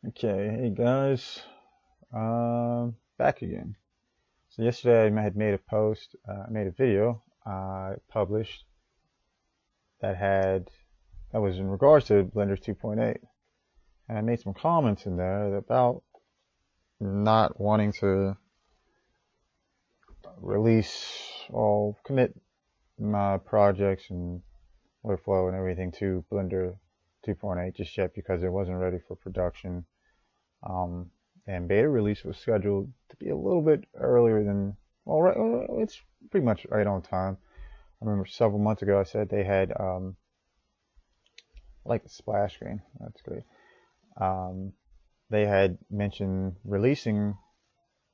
Okay, hey guys, back again. So yesterday I had made a post, made a video I published that was in regards to Blender 2.8, and I made some comments in there about not wanting to release or commit my projects and workflow and everything to Blender 2.8 just yet because it wasn't ready for production. Um, and beta release was scheduled to be a little bit earlier than, well, it's pretty much right on time. I remember several months ago I said they had, like the splash screen, that's great. Um, they had mentioned releasing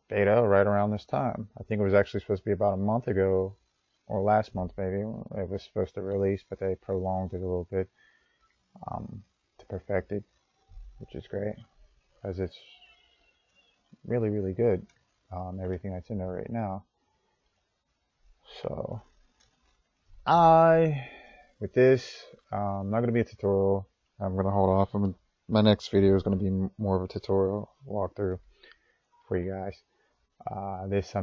beta right around this time. I think it was actually supposed to be about a month ago, or last month maybe, it was supposed to release, but they prolonged it a little bit to perfect it, which is great because it's really, really good. Everything that's in there right now. So with this, not going to be a tutorial. I'm going to hold off. My next video is going to be more of a tutorial walkthrough for you guys. This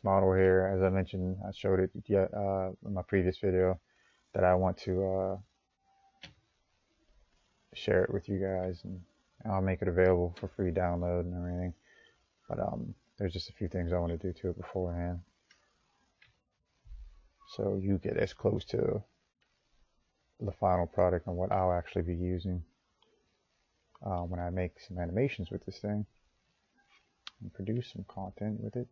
model here, as I mentioned, I showed it in my previous video that I want to share it with you guys, and I'll make it available for free download and everything. But there's just a few things I want to do to it beforehand, so you get as close to the final product and what I'll actually be using when I make some animations with this thing and produce some content with it.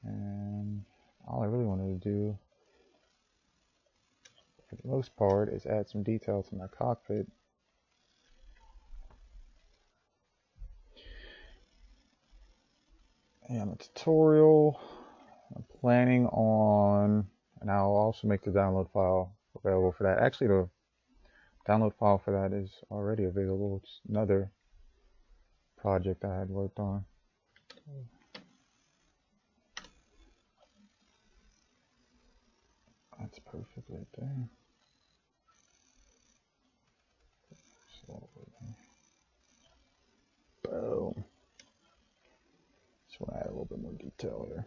And all I really wanted to do for the most part is add some detail to my cockpit. And a tutorial I'm planning on, and I'll also make the download file available for that. Actually, the download file for that is already available. It's another project I had worked on. That's perfect right there. Boom. Just want to add a little bit more detail here.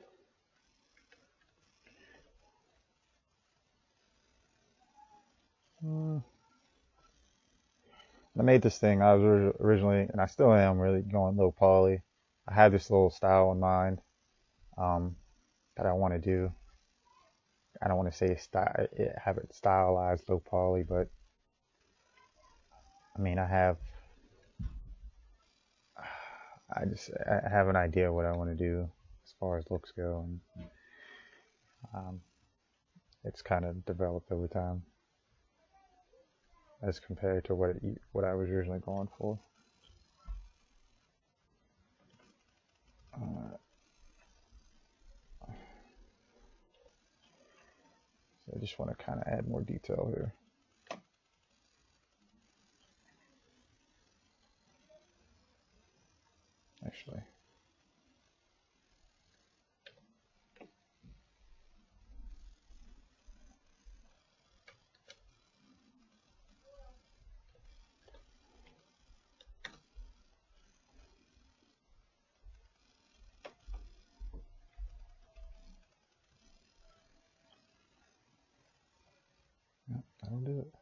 I made this thing. I was originally, and I still am, really going low poly. I had this little style in mind that I want to do. I don't want to say have it stylized low poly, but I mean, I have an idea of what I want to do as far as looks go, and it's kind of developed over time as compared to what I was originally going for. So I just want to kind of add more detail here. Actually, yeah, that'll do it.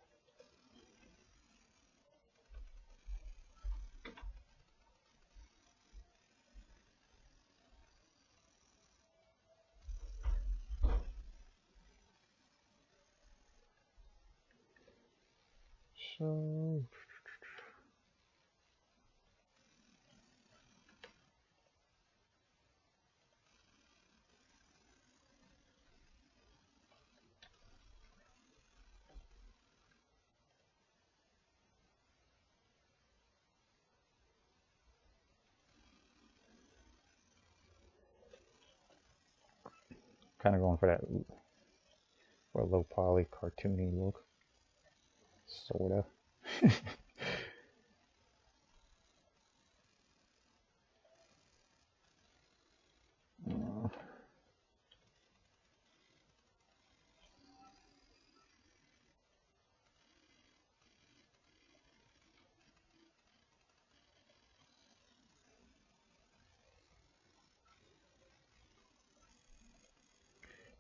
So kind of going for that low poly cartoony look, sorta.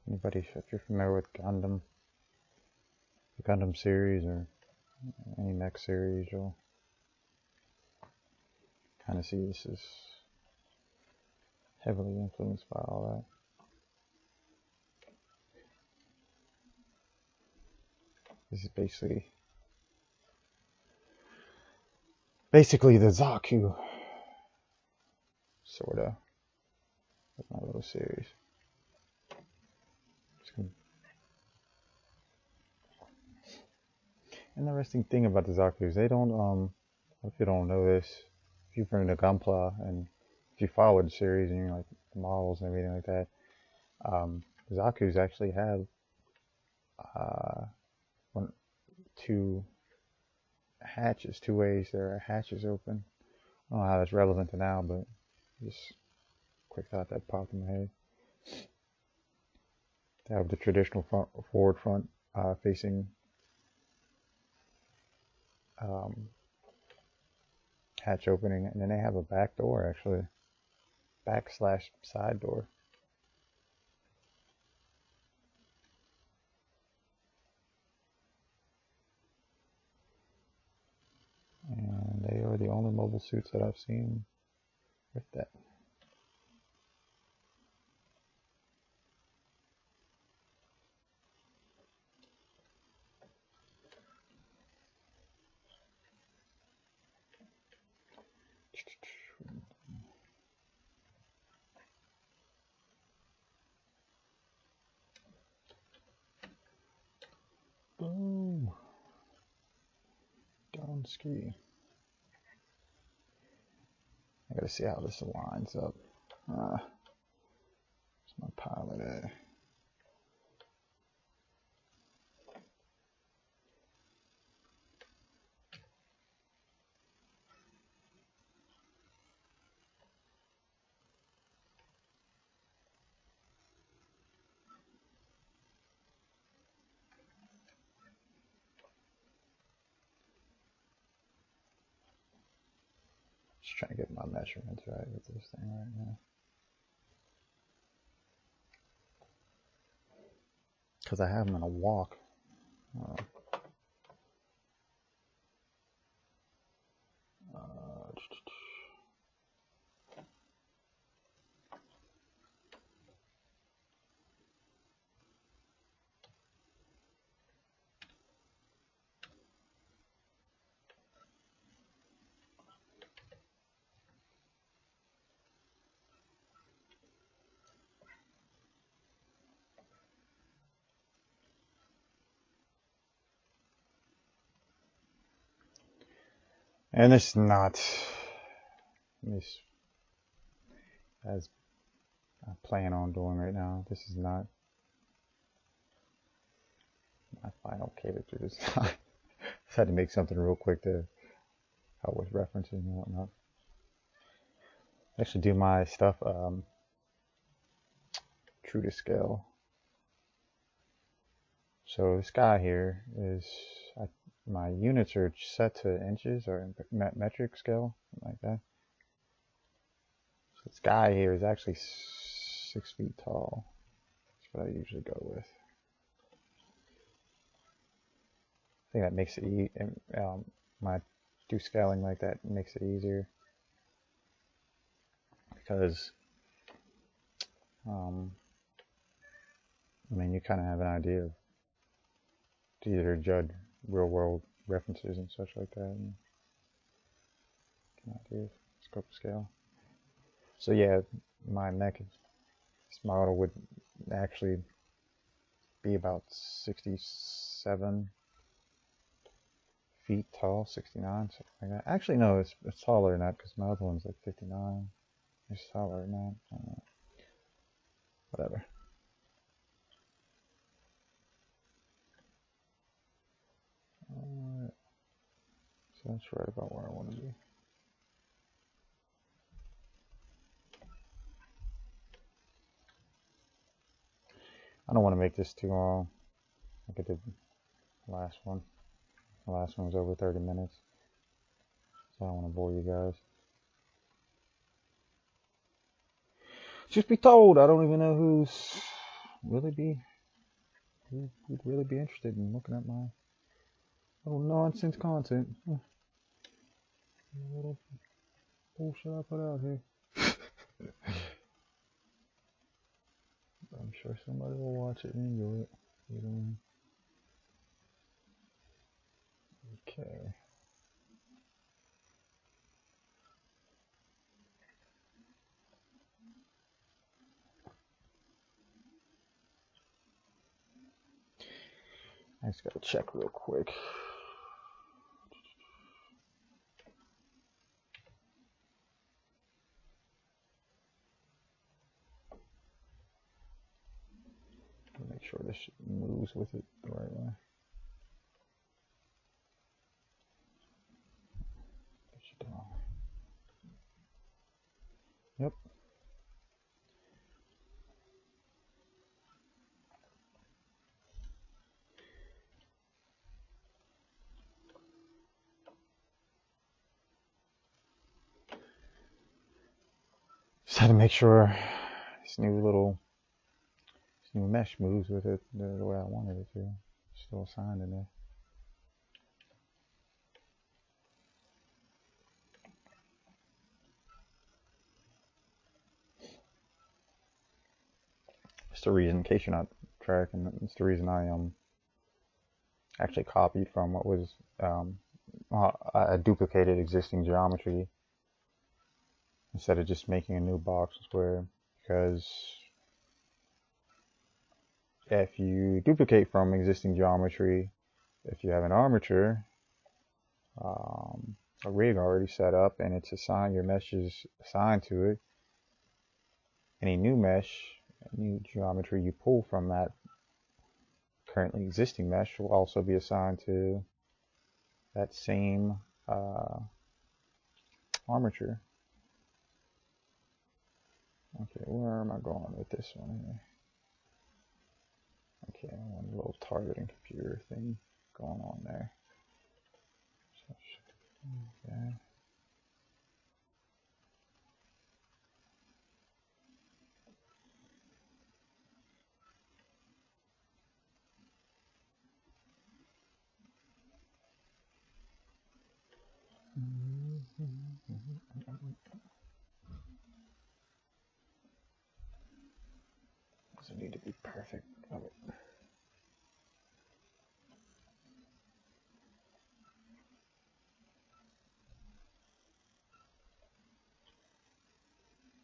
Anybody, if you're familiar with Gundam, the Gundam series or any mech series, you'll kind of see this is heavily influenced by all that. This is basically the Zaku, sorta, of my little series. Interesting thing about the Zakus, they don't, if you don't know this, if you've been to Gunpla and if you follow the series and you like the models and everything like that, the Zakus actually have two hatches, two ways there are hatches open. I don't know how that's relevant to now, but just quick thought that popped in my head. They have the traditional forward front facing hatch opening, and then they have a back door, actually, /side door. And they are the only mobile suits that I've seen with that. Boom. Down ski. I gotta see how this lines up. Where's my pilot at? Just trying to get my measurements right with this thing right now. Because I have them in a walk. And it's not, as I plan on doing right now, this is not my final character design. Just had to make something real quick to help with referencing and whatnot. Actually do my stuff true to scale. So this guy here is, my units are set to inches or metric scale, something like that. So this guy here is actually 6 feet tall. That's what I usually go with. I think that makes it when I do scaling like that, it makes it easier because I mean, you kind of have an idea of to either judge real world references and such like that, and ideas, scope scale. So yeah, my mech, this model would actually be about 67 feet tall, 69, something like that. Actually, no, it's taller than that because my other one's like 59. It's taller than that. I don't know. Whatever. Alright. So that's right about where I want to be. I don't want to make this too long. Like I did the last one. The last one was over 30 minutes. So I don't want to bore you guys. Just be told, I don't even know who's really be would really be interested in looking at my little nonsense content. A little bullshit I put out here. I'm sure somebody will watch it and enjoy it. Okay. I just gotta check real quick. Make sure this moves with it the right way. Yep. Just had to make sure this new mesh moves with it the way I wanted it to. Still assigned in there. It's the reason, in case you're not tracking, it's the reason I actually copied from what was a duplicated existing geometry instead of just making a new box square, because if you duplicate from existing geometry, if you have an armature, a rig already set up and it's assigned, your mesh is assigned to it, any new mesh, new geometry you pull from that currently existing mesh will also be assigned to that same armature. Okay, where am I going with this one here? Okay, one little targeting computer thing going on there. So, okay. Doesn't need to be perfect. Okay.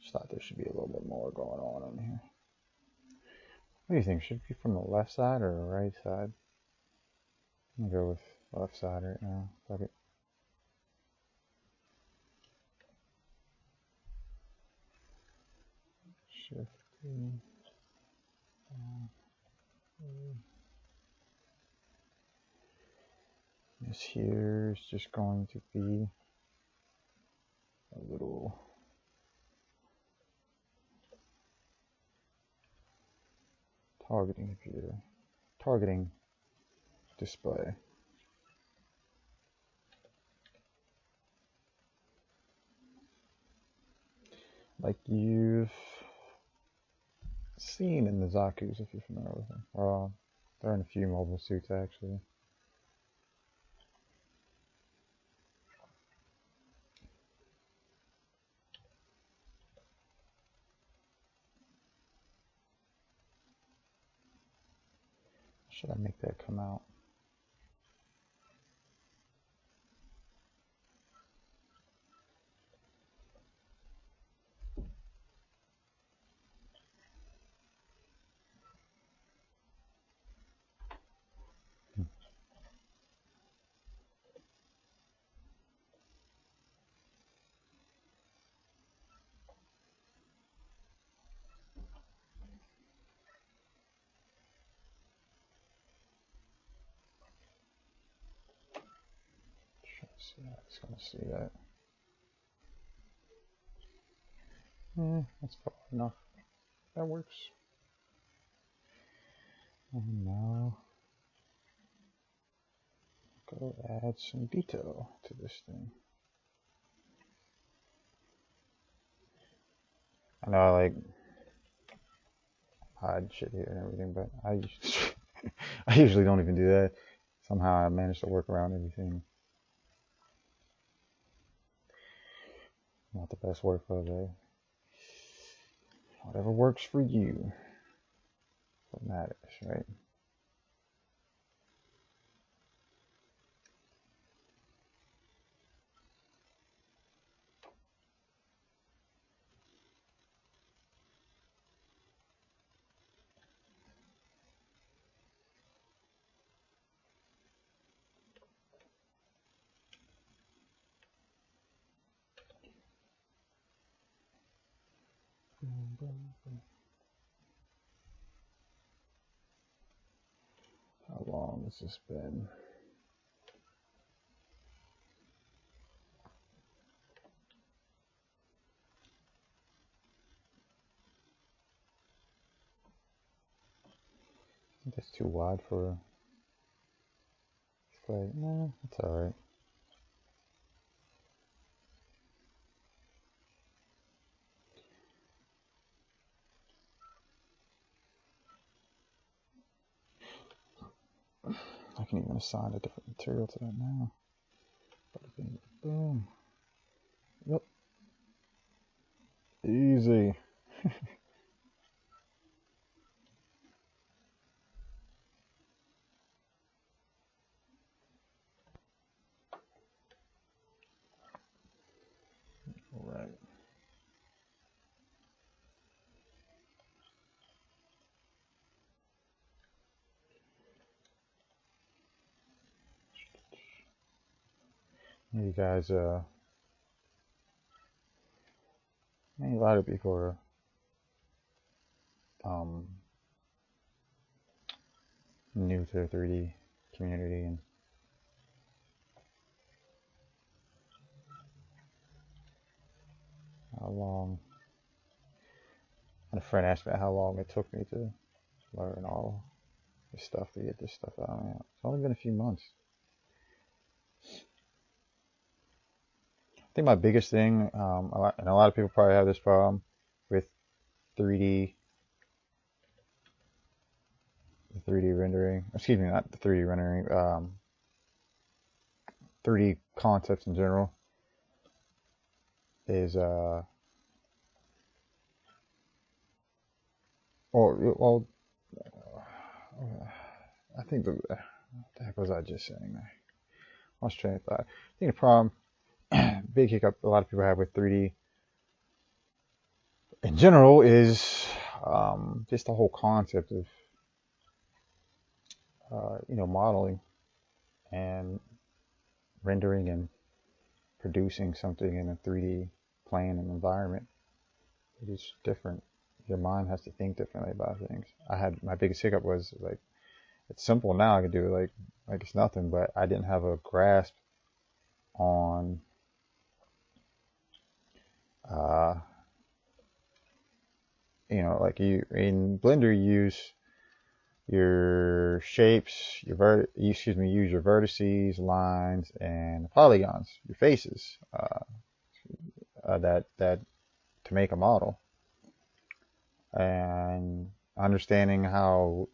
Just thought there should be a little bit more going on in here. What do you think? Should it be from the left side or the right side? I'm gonna go with left side right now. Fuck it. Shift. This here is just going to be a little targeting computer, targeting display. Like you've seen in the Zaku's, if you're familiar with them. Well, they're in a few mobile suits actually. Should I make that come out? It's gonna see that. That's far enough. That works. And now, go add some detail to this thing. I know hide shit here and everything, but I usually don't even do that. Somehow I manage to work around everything. Not the best workflow though. Whatever works for you. What matters, right? How long has this been? I think that's too wide for display. No, it's alright. I can even assign a different material to that now. Boom. Yep. Easy. Alright. You guys, maybe a lot of people are, new to the 3D community, and how long, and a friend asked me how long it took me to learn all this stuff, to get this stuff out. It's only been a few months. I think my biggest thing, and a lot of people probably have this problem with 3D, the 3D rendering, excuse me, not the 3D rendering, 3D concepts in general, is, I think what the heck was I just saying there? I was trying to thought. I think the problem, big hiccup a lot of people have with 3D in general is just the whole concept of modeling and rendering and producing something in a 3D plane and environment. It is different. Your mind has to think differently about things. My biggest hiccup was like, it's simple now. I can do it like it's nothing, but I didn't have a grasp on like you in Blender, you use your shapes, use your vertices, lines, and polygons, your faces, that to make a model, and understanding how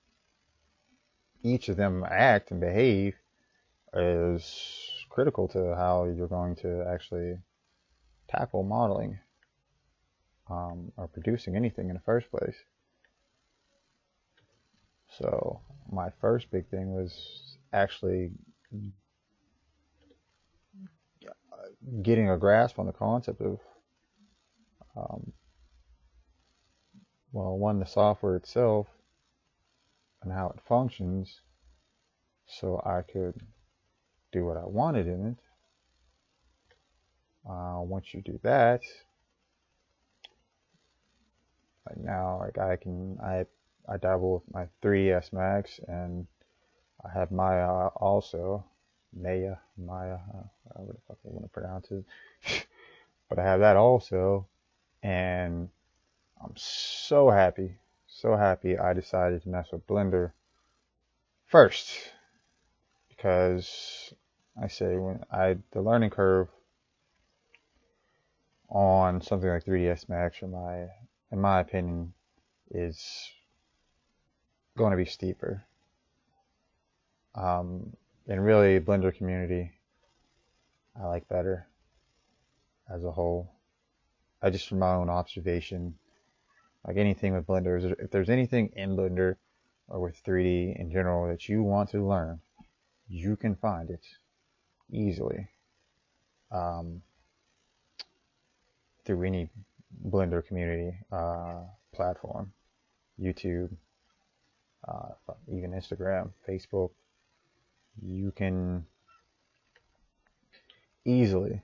each of them act and behave is critical to how you're going to actually tackle modeling, or producing anything in the first place. So my first big thing was actually getting a grasp on the concept of, one, the software itself and how it functions, so I could do what I wanted in it. Once you do that, like now, like I dabble with my 3ds Max, and I have Maya also, Maya, whatever the fuck I want to pronounce it, but I have that also, and I'm so happy I decided to mess with Blender first, because the learning curve on something like 3ds Max, in my opinion, is going to be steeper. And really, Blender community, I like better as a whole. I just from my own observation, like anything with Blender, if there's anything in Blender or with 3D in general that you want to learn, you can find it easily through any Blender community platform, YouTube, even Instagram, Facebook. You can easily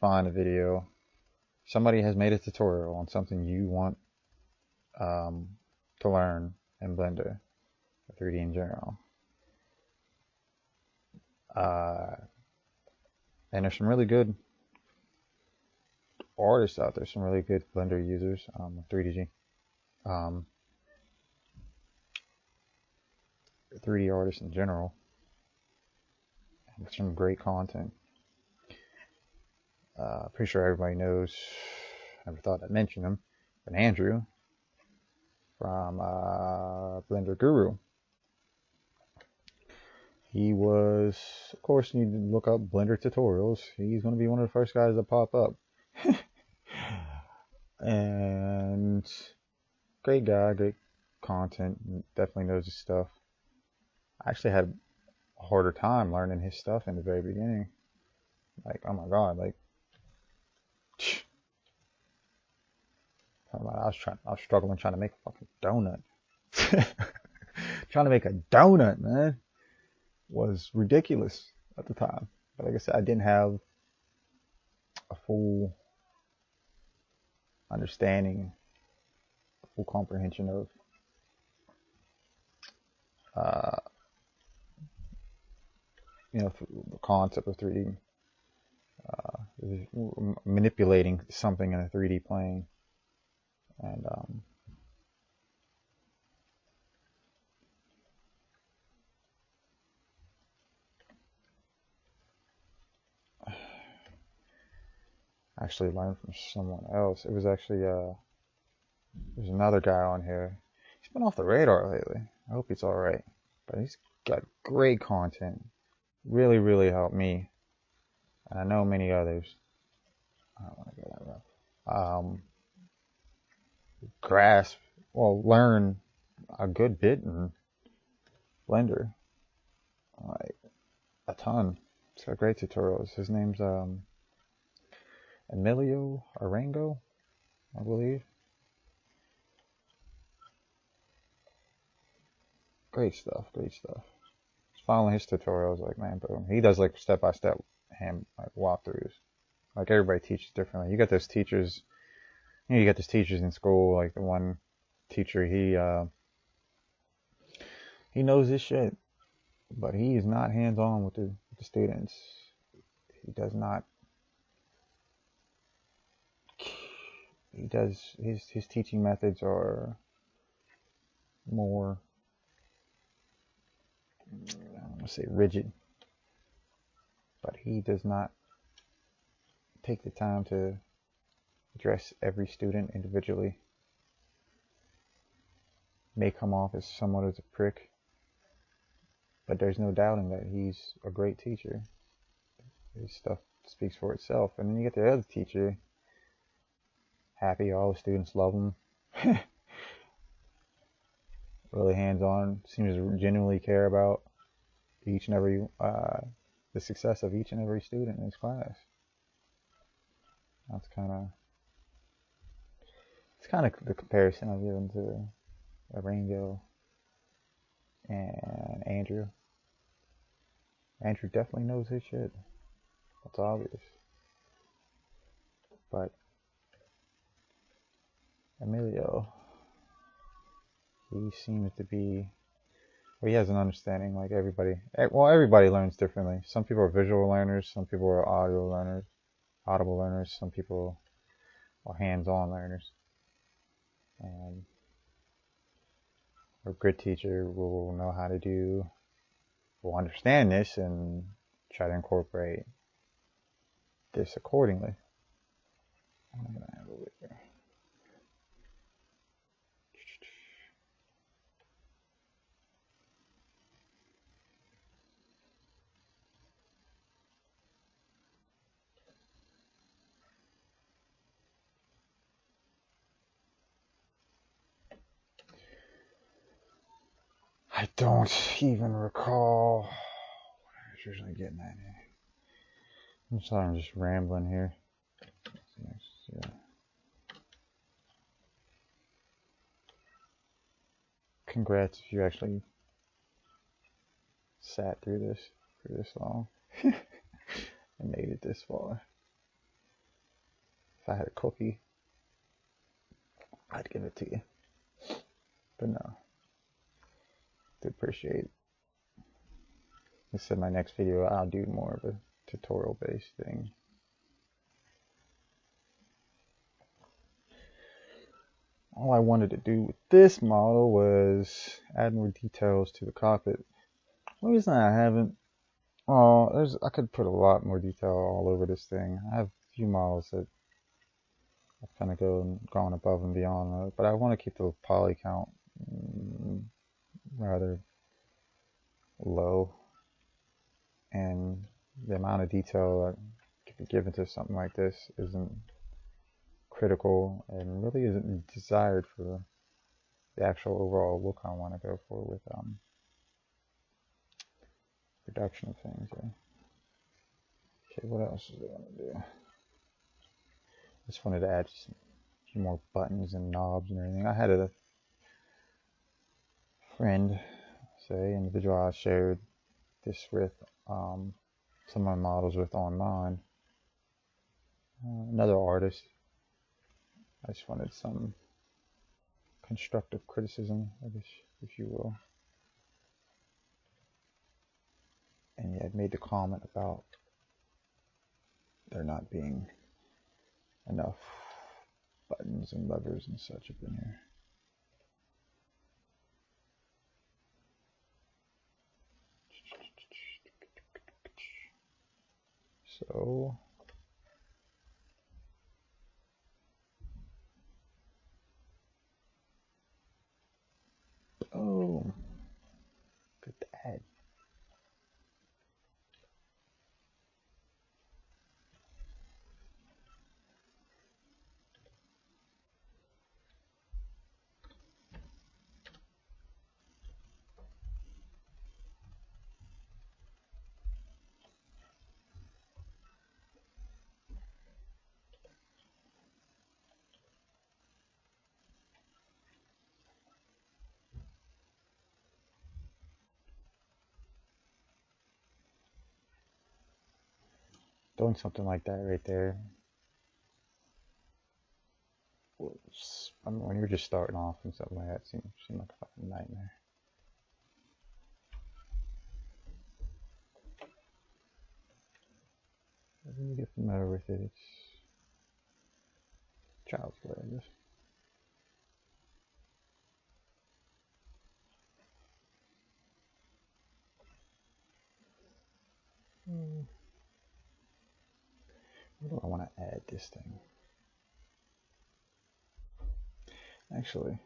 find a video. Somebody has made a tutorial on something you want to learn in Blender, 3D in general. And there's some really good artists out there, some really good Blender users, 3D 3D artists in general, and some great content. Pretty sure everybody knows, I never thought I'd mention him, but Andrew from Blender Guru. He was, of course, you need to look up Blender tutorials. He's going to be one of the first guys that pop up. And great guy, great content, definitely knows his stuff. I actually had a harder time learning his stuff in the very beginning. Like, oh my god, like I was struggling trying to make a fucking donut. Trying to make a donut, man, was ridiculous at the time. But like I said, I didn't have a full understanding, full comprehension of the concept of 3D, manipulating something in a 3D plane, and actually learned from someone else. It was actually there's another guy on here. He's been off the radar lately. I hope he's all right, but he's got great content. Really, really helped me, and I know many others. I don't want to go that rough. Learn a good bit in Blender, like a ton. It's got great tutorials. His name's Emilio Arango, I believe. Great stuff, great stuff. Just following his tutorials, like, man, boom. He does like step-by-step walkthroughs. Like, everybody teaches differently. You got those teachers, you got those teachers in school, like the one teacher, he knows his shit, but he is not hands-on with the students. He does not. He does his teaching methods are more, I don't want to say rigid, but he does not take the time to address every student individually. May come off as somewhat as a prick, but there's no doubting that he's a great teacher. His stuff speaks for itself. And then you get the other teacher, happy, all the students love him. Really hands-on, seems to genuinely care about each and every the success of each and every student in his class. That's kind of the comparison I've given to Rango and Andrew. Andrew definitely knows his shit. That's obvious. But Emilio, he seems to be, well, he has an understanding like everybody. Well, everybody learns differently. Some people are visual learners, some people are audible learners, some people are hands-on learners. And a good teacher will know how to will understand this and try to incorporate this accordingly. I'm gonna have over here. I don't even recall what I was usually getting at here. I'm sorry, I'm just rambling here. Yeah. Congrats if you actually sat through this for this long and made it this far. If I had a cookie, I'd give it to you. But no, do appreciate it. I said my next video, I'll do more of a tutorial-based thing. All I wanted to do with this model was add more details to the cockpit. The reason I haven't, I could put a lot more detail all over this thing. I have a few models that I've kind of gone above and beyond, but I want to keep the poly count rather low, and the amount of detail that can be given to something like this isn't critical and really isn't desired for the actual overall look I want to go for with production of things. Yeah. Okay, what else do I want to do? Just wanted to add some few more buttons and knobs and everything. I had a friend, individual I shared this with, some of my models with online. Another artist. I just wanted some constructive criticism, I guess, if you will. And yeah, I made the comment about there not being enough buttons and levers and such up in here. So good to add. Doing something like that right there. I mean, when you're just starting off and something like that, seemed like a fucking nightmare. When you get familiar with it, it's child's play, I guess. Where do I want to add this thing? Actually,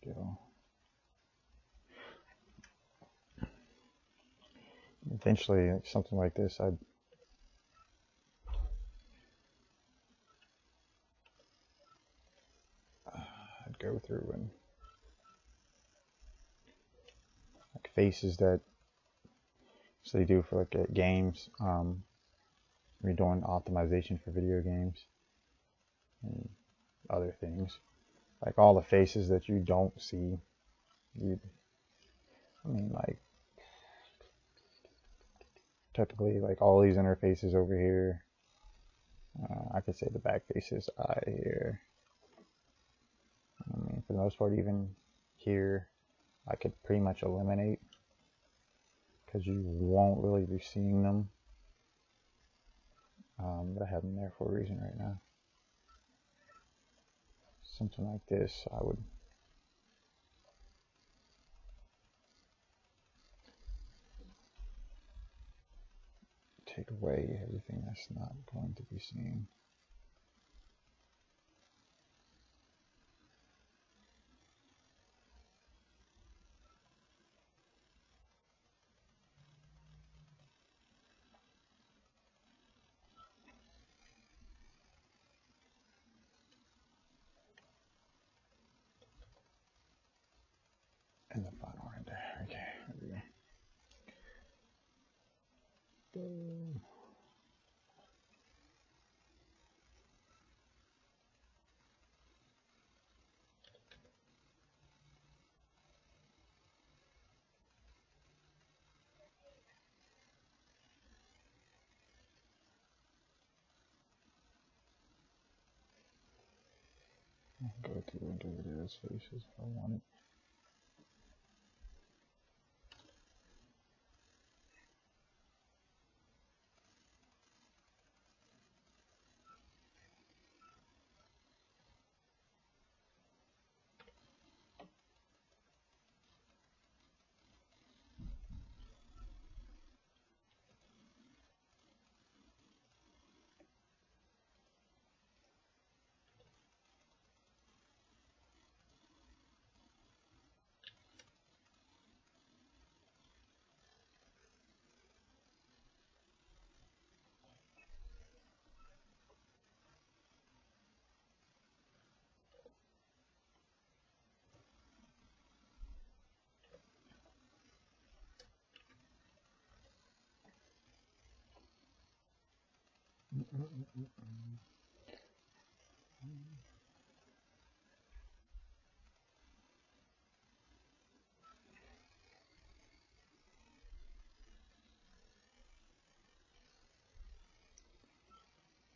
go. Eventually, something like this, I'd go through and like faces that they do for like games. We're doing optimization for video games and other things, like all the faces that you don't see. Like typically, like all these interfaces over here. I could say the back faces eye here. For the most part, even here, I could pretty much eliminate because you won't really be seeing them. But I have them there for a reason right now. Something like this, I would take away everything that's not going to be seen. Go through and get rid of those faces if I want it.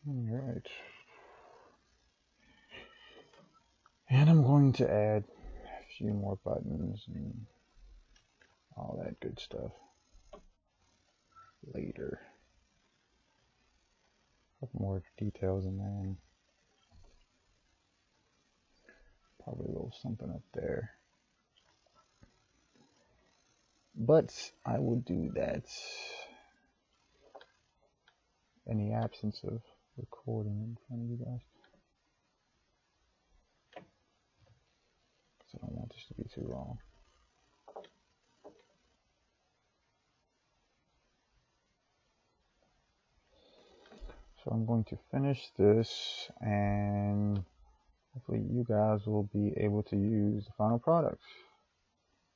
Alright. And I'm going to add a few more buttons and all that good stuff later. A couple more details in there, and probably a little something up there. But I will do that in the absence of recording in front of you guys. Because I don't want this to be too long. So I'm going to finish this, and hopefully you guys will be able to use the final product.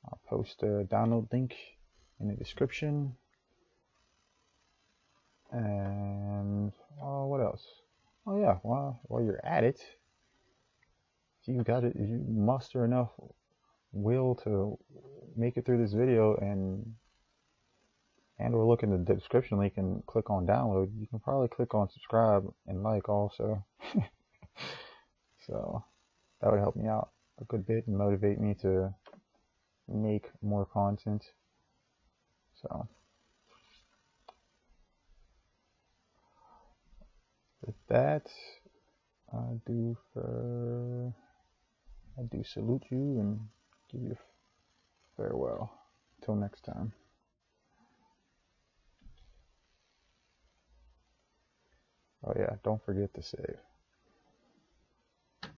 I'll post a download link in the description. And what else? Oh yeah, while you're at it, if you got it, if you muster enough will to make it through this video or look in the description link and click on download, you can probably click on subscribe and like also. So that would help me out a good bit and motivate me to make more content. So with that, I do salute you and give you farewell. Till next time. Oh yeah, don't forget to save.